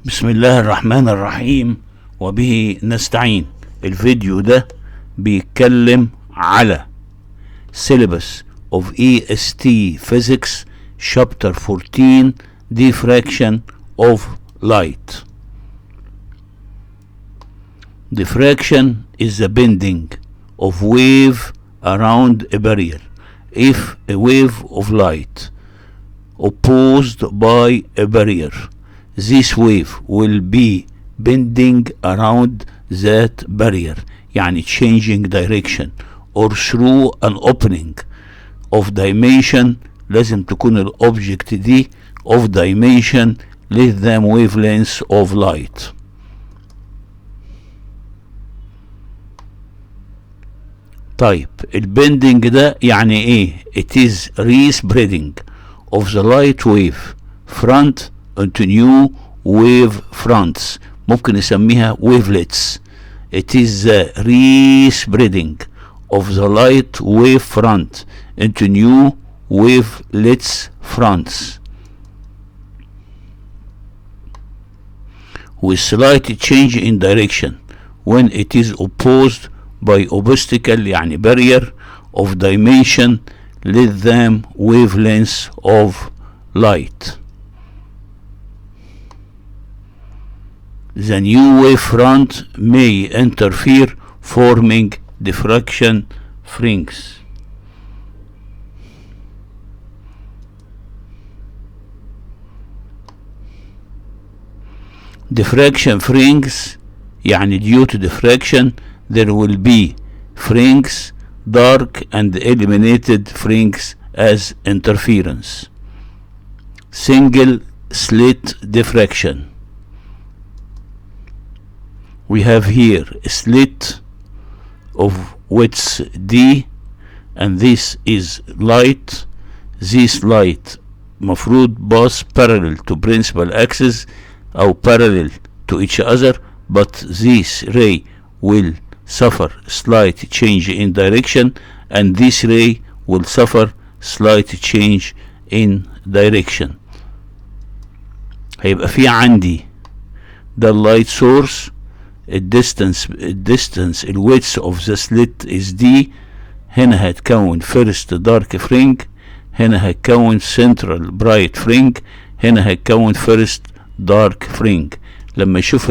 بسم الله الرحمن الرحيم وبه نستعين. الفيديو ده بيتكلم على syllabus of EST Physics Chapter 14 Diffraction of Light. Diffraction is the bending of wave around a barrier. If a wave of light opposed by a barrier, this wave will be bending around that barrier, يعني changing direction or through an opening of dimension. لازم تكون الأوبجكت دي of dimension less than wavelength of light. طيب البندنج ده يعني ايه؟ It is re-spreading of the light wave front into new wave fronts. ممكن نسميها wavelets. It is the re-spreading of the light wave front into new wavelets fronts with slight change in direction when it is opposed by obstacle, يعني barrier of dimension less than wavelength of light. The new wave front may interfere, forming diffraction fringes. Diffraction fringes يعني due to diffraction there will be fringes, dark and illuminated fringes as interference. Single slit diffraction. We have here a slit of width D, and this is light. This light مفروض pass parallel to principal axis أو parallel to each other, but this ray will suffer slight change in direction and this ray will suffer slight change in direction. هيبقى في عندي ده light source. الديستانس الويدث of the slit is D. هنا هتكون first dark fringe، هنا هتكون central bright fringe، هنا هتكون first dark fringe. لما يشوف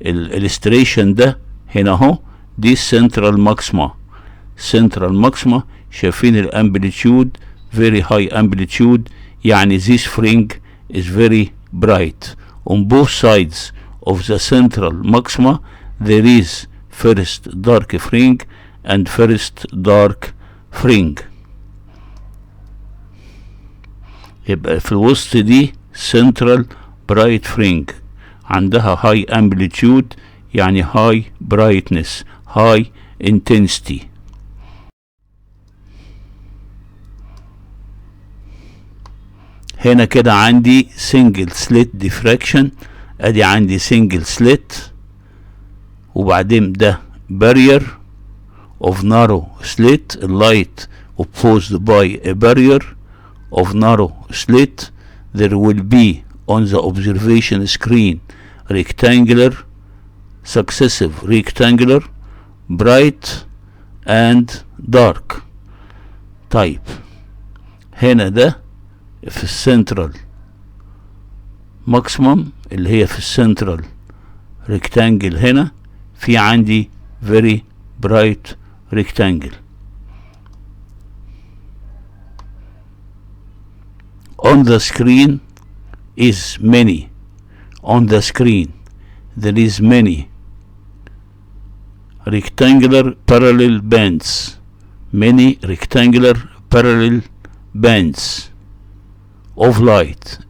الالستريشن ده هنا اهو، دي central maxima. شايفين الامبليتيود very high amplitude، يعني this fringe is very bright. On both sides of the central maxima there is first dark fringe and first dark fringe. يبقى في الوسط دي central bright fringe عندها high amplitude، يعني high brightness high intensity. هنا كده عندي single slit diffraction. ادي عندي single slit وبعدين ده barrier of narrow slit. light opposed by a barrier of narrow slit. There will be on the observation screen successive rectangular bright and dark. طيب هنا ده في السنترال ماكسيمم اللي هي في السنترال ريكتانجل، هنا في عندي very bright rectangle. On the screen is many. On the screen there is many rectangular parallel bands. Many rectangular parallel bands of light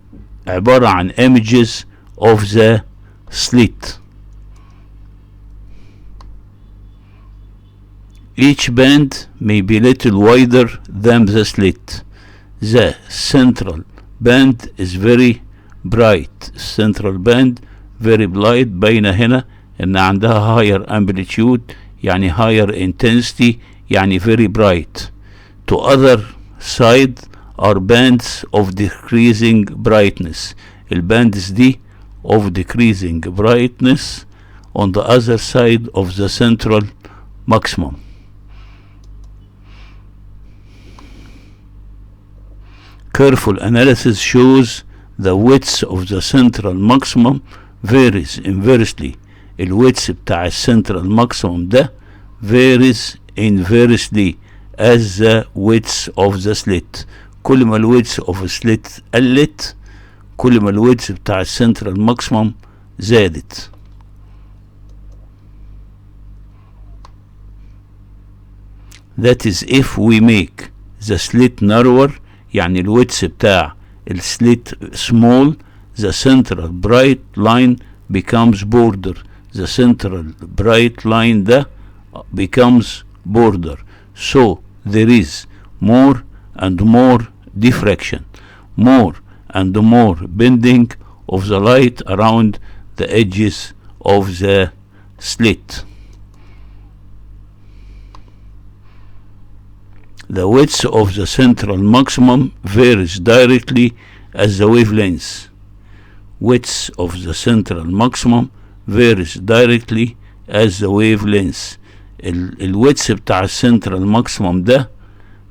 عبارة عن images of the slit. Each band may be little wider than the slit. The central band is very bright. Central band very bright. باينة هنا ان عندها higher amplitude يعني higher intensity يعني very bright. To other side are bands of decreasing brightness. الباندز دي of decreasing brightness on the other side of the central maximum. Careful analysis shows the width of the central maximum varies inversely. الويدث بتاع السنترال maximum ده varies inversely as the width of the slit. كل ما الويدث of a slit قلت كل ما الويدث بتاع السنترال maximum زادت. That is if we make the slit narrower, يعني الويدث بتاع السليت small, the central bright line becomes border. The central bright line ده becomes border. So there is more and more diffraction, more and more bending of the light around the edges of the slit. The width of the central maximum varies directly as the wavelength. Width of the central maximum varies directly as the wavelength. الويدث بتاع السنترال ماكسيموم ده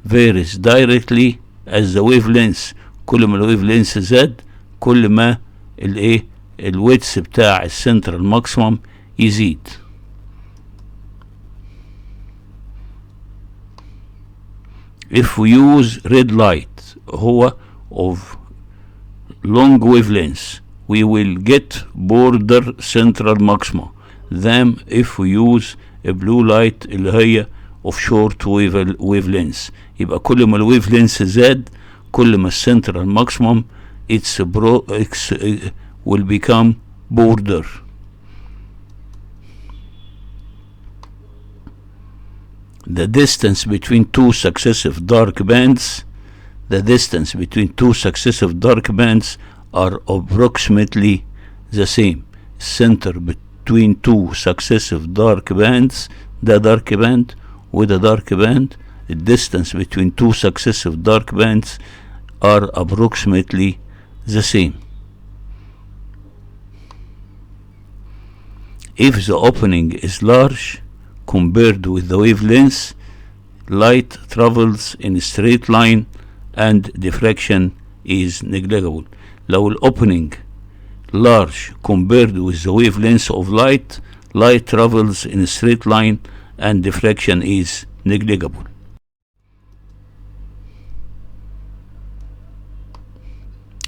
varies directly as the wavelength. كل ما الويفلينث زاد كل ما الويدث بتاع السنترال ماكسيموم يزيد. If we use red light هو of long wavelength, we will get border central maxima than if we use a blue light اللي هي of short wavelength. يبقى كل ما الويفلينث زاد كل ما السنترال ماكسيموم will become border. The distance between two successive dark bands are approximately the same. Center between two successive dark bands, the dark band with the dark band, the distance between two successive dark bands are approximately the same. If the opening is large compared with the wavelength, light travels in a straight line and diffraction is negligible. لو opening large compared with the wavelength of light, light travels in a straight line and diffraction is negligible.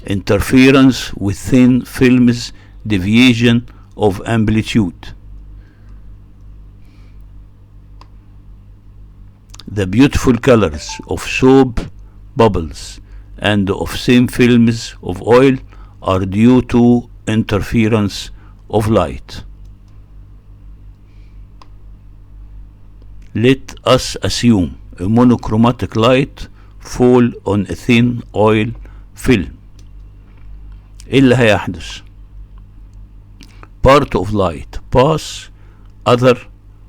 Interference with thin films, deviation of amplitude. The beautiful colors of soap bubbles and of thin films of oil are due to interference of light. Let us assume a monochromatic light fall on a thin oil film. ايه اللي هيحدث؟ part of light pass, other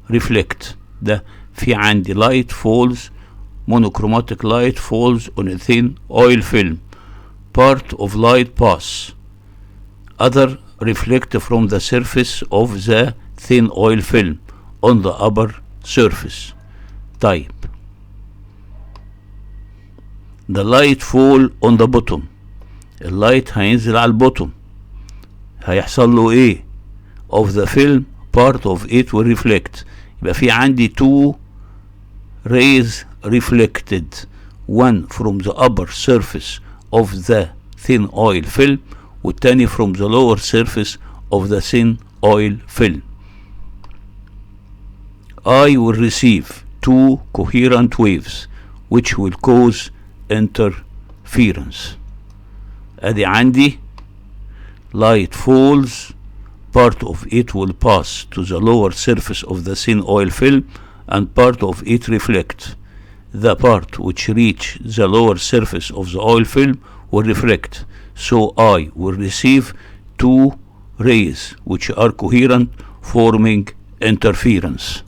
reflect. ده في عندي light falls, monochromatic light falls on a thin oil film. Part of light pass, other reflect from the surface of the thin oil film on the upper surface. طيب the light fall on the bottom. اللايت هينزل على البوتوم هيحصل له ايه؟ of the film part of it will reflect. يبقى في عندي two rays reflected, one from the upper surface of the thin oil film والتاني from the lower surface of the thin oil film. I will receive two coherent waves which will cause interference. ادي عندي light falls, part of it will pass to the lower surface of the thin oil film and part of it reflect. The part which reach the lower surface of the oil film will reflect, so I will receive two rays which are coherent, forming interference.